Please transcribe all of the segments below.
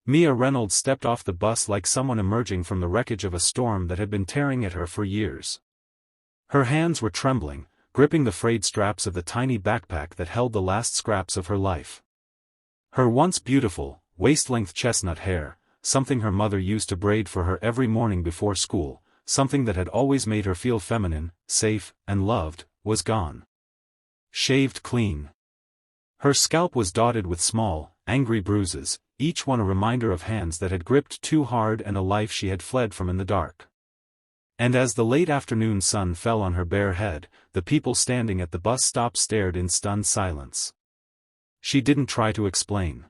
Mia Reynolds stepped off the bus like someone emerging from the wreckage of a storm that had been tearing at her for years. Her hands were trembling, gripping the frayed straps of the tiny backpack that held the last scraps of her life. Her once beautiful, waist-length chestnut hair, something her mother used to braid for her every morning before school, something that had always made her feel feminine, safe, and loved, was gone. Shaved clean. Her scalp was dotted with small, angry bruises, each one a reminder of hands that had gripped too hard and a life she had fled from in the dark. And as the late afternoon sun fell on her bare head, the people standing at the bus stop stared in stunned silence. She didn't try to explain.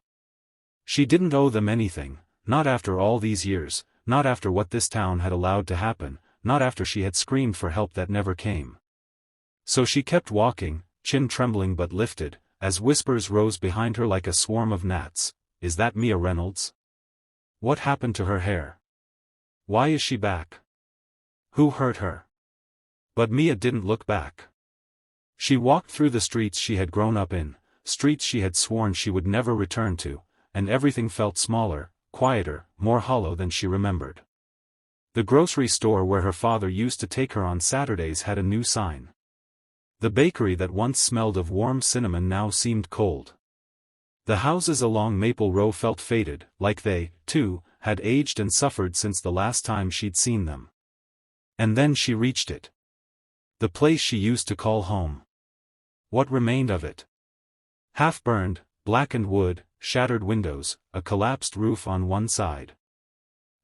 She didn't owe them anything, not after all these years, not after what this town had allowed to happen, not after she had screamed for help that never came. So she kept walking, chin trembling but lifted, as whispers rose behind her like a swarm of gnats. Is that Mia Reynolds? What happened to her hair? Why is she back? Who hurt her? But Mia didn't look back. She walked through the streets she had grown up in, streets she had sworn she would never return to, and everything felt smaller, quieter, more hollow than she remembered. The grocery store where her father used to take her on Saturdays had a new sign. The bakery that once smelled of warm cinnamon now seemed cold. The houses along Maple Row felt faded, like they, too, had aged and suffered since the last time she'd seen them. And then she reached it. The place she used to call home. What remained of it? Half-burned, blackened wood, shattered windows, a collapsed roof on one side.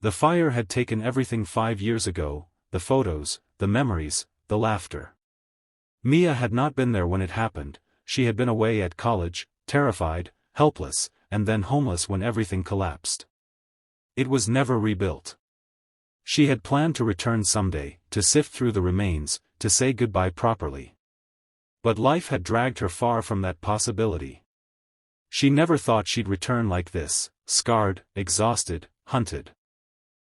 The fire had taken everything 5 years ago, the photos, the memories, the laughter. Mia had not been there when it happened. She had been away at college, terrified, helpless, and then homeless when everything collapsed. It was never rebuilt. She had planned to return someday, to sift through the remains, to say goodbye properly. But life had dragged her far from that possibility. She never thought she'd return like this, scarred, exhausted, hunted.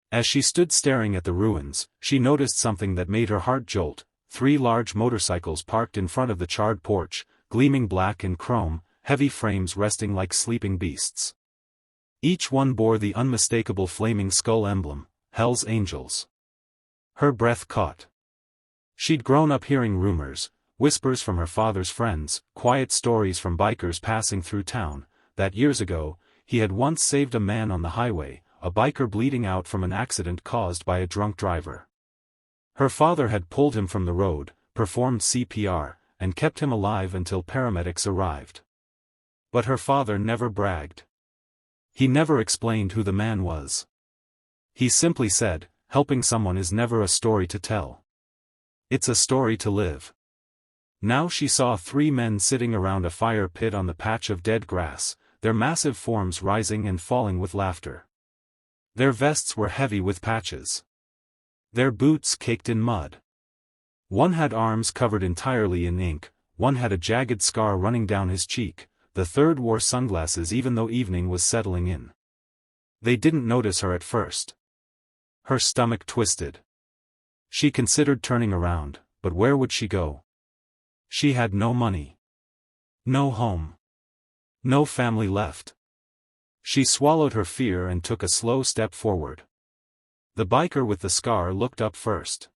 As she stood staring at the ruins, she noticed something that made her heart jolt: 3 large motorcycles parked in front of the charred porch, gleaming black and chrome, heavy frames resting like sleeping beasts. Each one bore the unmistakable flaming skull emblem, Hell's Angels. Her breath caught. She'd grown up hearing rumors, whispers from her father's friends, quiet stories from bikers passing through town, that years ago, he had once saved a man on the highway, a biker bleeding out from an accident caused by a drunk driver. Her father had pulled him from the road, performed CPR, and kept him alive until paramedics arrived. But her father never bragged. He never explained who the man was. He simply said, helping someone is never a story to tell. It's a story to live. Now she saw 3 men sitting around a fire pit on the patch of dead grass, their massive forms rising and falling with laughter. Their vests were heavy with patches. Their boots caked in mud. One had arms covered entirely in ink, one had a jagged scar running down his cheek, the third wore sunglasses even though evening was settling in. They didn't notice her at first. Her stomach twisted. She considered turning around, but where would she go? She had no money. No home. No family left. She swallowed her fear and took a slow step forward. The biker with the scar looked up first.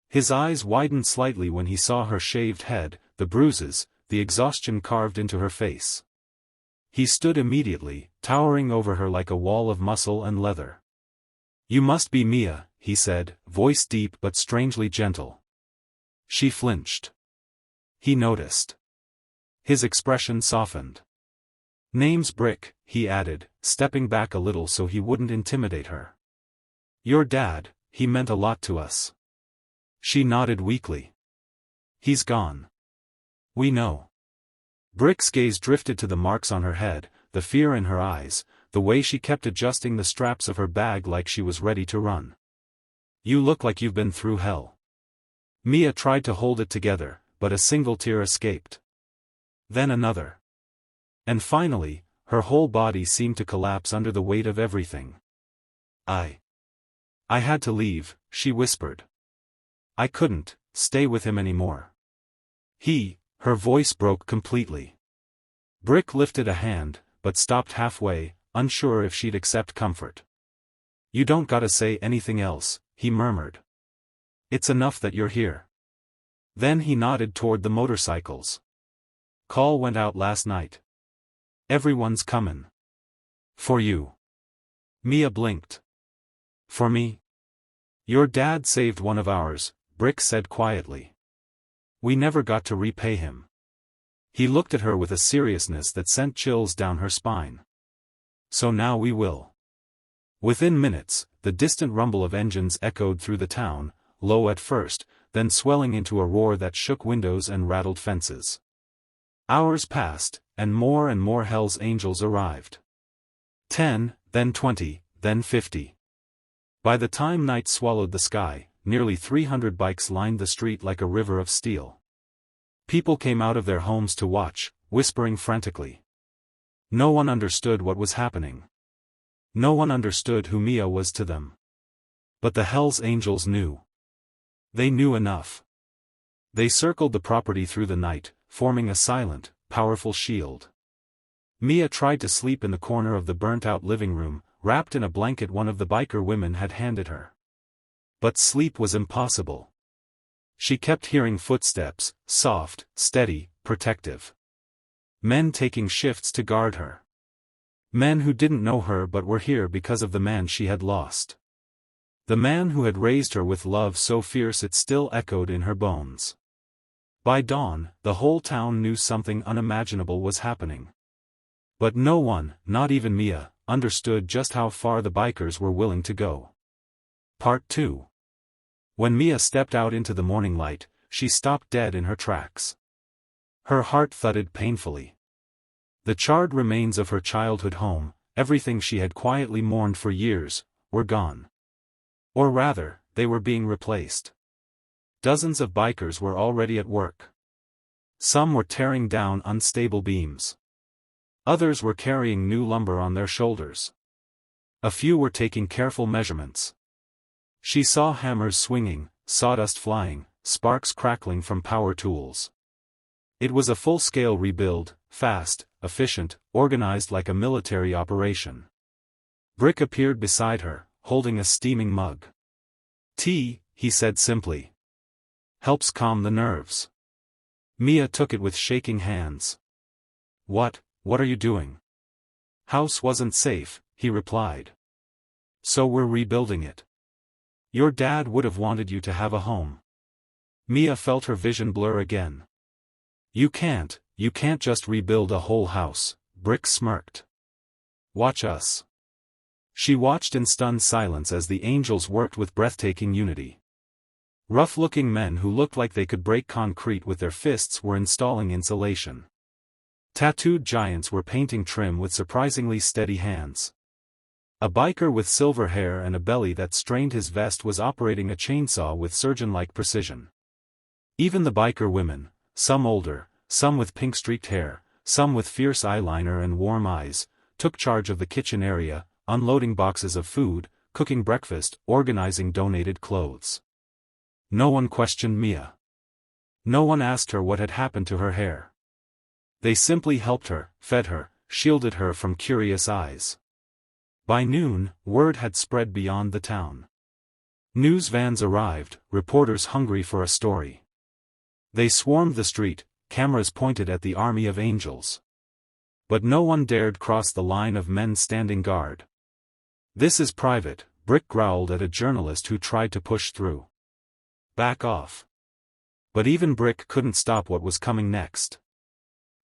His eyes widened slightly when he saw her shaved head, the bruises, the exhaustion carved into her face. He stood immediately, towering over her like a wall of muscle and leather. "You must be Mia," he said, voice deep but strangely gentle. She flinched. He noticed. His expression softened. "Name's Brick," he added, stepping back a little so he wouldn't intimidate her. "Your dad, he meant a lot to us." She nodded weakly. "He's gone. We know." Brick's gaze drifted to the marks on her head, the fear in her eyes, the way she kept adjusting the straps of her bag like she was ready to run. "You look like you've been through hell." Mia tried to hold it together, but a single tear escaped. Then another. And finally, her whole body seemed to collapse under the weight of everything. I had to leave," she whispered. "I couldn't stay with him anymore." Her voice broke completely. Brick lifted a hand, but stopped halfway, unsure if she'd accept comfort. "You don't gotta say anything else," he murmured. "It's enough that you're here." Then he nodded toward the motorcycles. "Call went out last night. Everyone's comin'. For you." Mia blinked. "For me?" "Your dad saved one of ours," Brick said quietly. "We never got to repay him." He looked at her with a seriousness that sent chills down her spine. "So now we will." Within minutes, the distant rumble of engines echoed through the town, low at first, then swelling into a roar that shook windows and rattled fences. Hours passed, and more Hell's Angels arrived. 10, then 20, then 50. By the time night swallowed the sky, nearly 300 bikes lined the street like a river of steel. People came out of their homes to watch, whispering frantically. No one understood what was happening. No one understood who Mia was to them. But the Hells Angels knew. They knew enough. They circled the property through the night, forming a silent, powerful shield. Mia tried to sleep in the corner of the burnt-out living room, wrapped in a blanket one of the biker women had handed her. But sleep was impossible. She kept hearing footsteps, soft, steady, protective. Men taking shifts to guard her. Men who didn't know her but were here because of the man she had lost. The man who had raised her with love so fierce it still echoed in her bones. By dawn, the whole town knew something unimaginable was happening. But no one, not even Mia, understood just how far the bikers were willing to go. Part 2. When Mia stepped out into the morning light, she stopped dead in her tracks. Her heart thudded painfully. The charred remains of her childhood home, everything she had quietly mourned for years, were gone. Or rather, they were being replaced. Dozens of bikers were already at work. Some were tearing down unstable beams. Others were carrying new lumber on their shoulders. A few were taking careful measurements. She saw hammers swinging, sawdust flying, sparks crackling from power tools. It was a full-scale rebuild, fast, efficient, organized like a military operation. Brick appeared beside her, holding a steaming mug. "Tea," he said simply. "Helps calm the nerves." Mia took it with shaking hands. What are you doing?" "House wasn't safe," he replied. "So we're rebuilding it. Your dad would have wanted you to have a home." Mia felt her vision blur again. You can't just rebuild a whole house," Brick smirked. "Watch us." She watched in stunned silence as the Angels worked with breathtaking unity. Rough-looking men who looked like they could break concrete with their fists were installing insulation. Tattooed giants were painting trim with surprisingly steady hands. A biker with silver hair and a belly that strained his vest was operating a chainsaw with surgeon-like precision. Even the biker women, some older, some with pink-streaked hair, some with fierce eyeliner and warm eyes, took charge of the kitchen area, unloading boxes of food, cooking breakfast, organizing donated clothes. No one questioned Mia. No one asked her what had happened to her hair. They simply helped her, fed her, shielded her from curious eyes. By noon, word had spread beyond the town. News vans arrived, reporters hungry for a story. They swarmed the street, cameras pointed at the army of angels. But no one dared cross the line of men standing guard. "This is private," Brick growled at a journalist who tried to push through. "Back off." But even Brick couldn't stop what was coming next.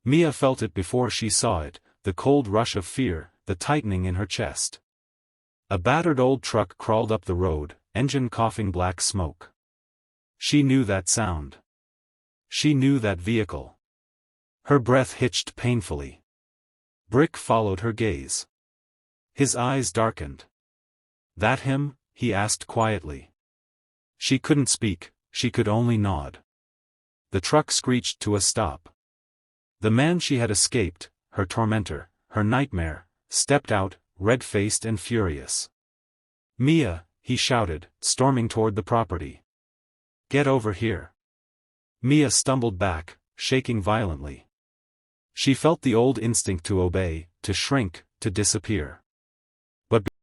Mia felt it before she saw it, the cold rush of fear, the tightening in her chest. A battered old truck crawled up the road, engine coughing black smoke. She knew that sound. She knew that vehicle. Her breath hitched painfully. Brick followed her gaze. His eyes darkened. "That him?" he asked quietly. She couldn't speak, she could only nod. The truck screeched to a stop. The man she had escaped, her tormentor, her nightmare, stepped out, red-faced and furious. "Mia," he shouted, storming toward the property. "Get over here." Mia stumbled back, shaking violently. She felt the old instinct to obey, to shrink, to disappear.